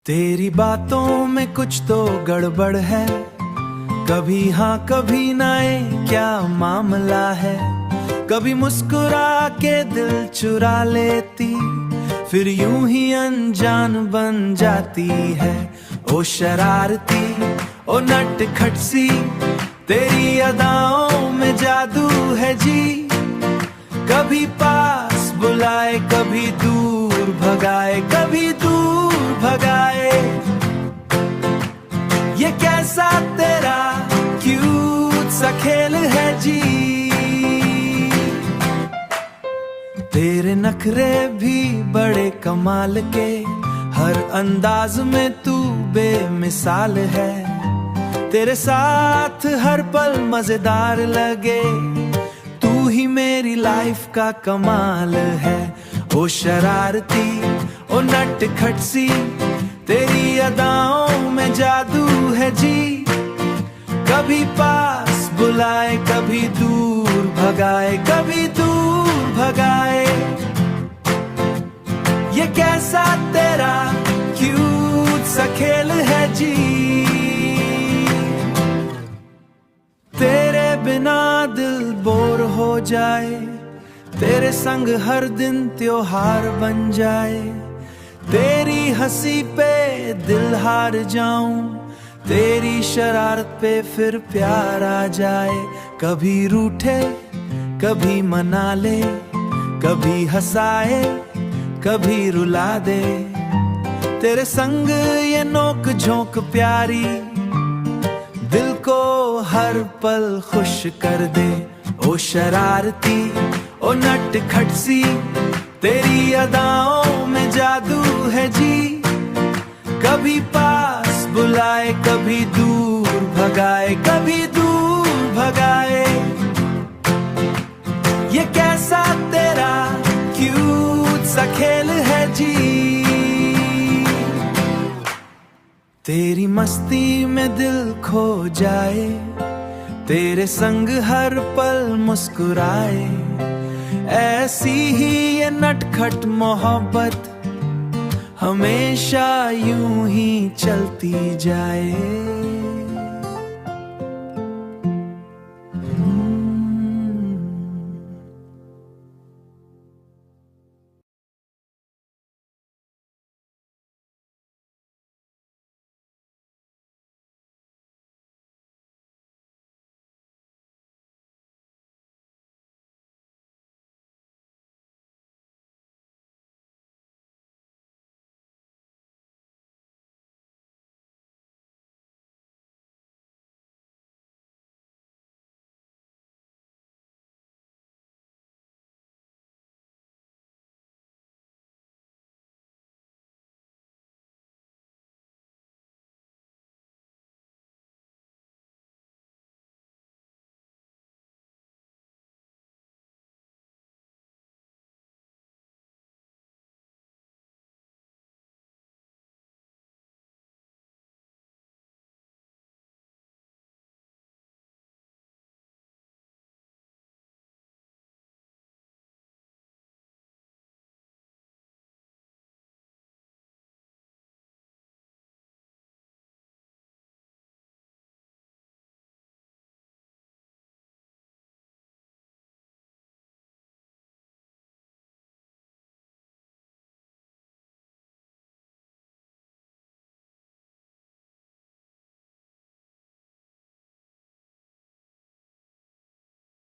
तेरी बातों में कुछ तो गड़बड़ है, कभी हाँ कभी ना, ये क्या मामला है। कभी मुस्कुरा के दिल चुरा लेती, फिर यूं ही अनजान बन जाती है। ओ शरारती, ओ नटखट सी, तेरी अदाओं में जादू है जी। कभी पास बुलाए, कभी दूर भगाए, कभी दूर भगाए। ये कैसा तेरा क्यूट सा खेल है जी। तेरे नखरे भी बड़े कमाल के, हर अंदाज में तू बेमिसाल है। तेरे साथ हर पल मजेदार लगे, तू ही मेरी लाइफ का कमाल है। ओ शरारती, ओ नटखट सी, तेरी अदाओं में जादू है जी। कभी पास बुलाए, कभी दूर भगाए, कभी दूर भगाए। ये कैसा तेरा क्यूट सा खेल है जी। तेरे बिना दिल बोर हो जाए, तेरे संग हर दिन त्योहार बन जाए। तेरी हंसी पे दिल हार जाऊं, तेरी शरारत पे फिर प्यार आ जाए। कभी रूठे, कभी मना ले, कभी हंसाए, कभी रुला दे। तेरे संग ये नोक झोंक प्यारी, दिल को हर पल खुश कर दे। ओ शरारती, ओ नटखट सी, तेरी अदाओं में जादू है जी। कभी पास बुलाए, कभी दूर भगाए, कभी दूर भगाए। ये कैसा तेरा क्यूट सा खेल है जी। तेरी मस्ती में दिल खो जाए, तेरे संग हर पल मुस्कुराए। ऐसी ही ये नटखट मोहब्बत हमेशा यूं ही चलती जाए।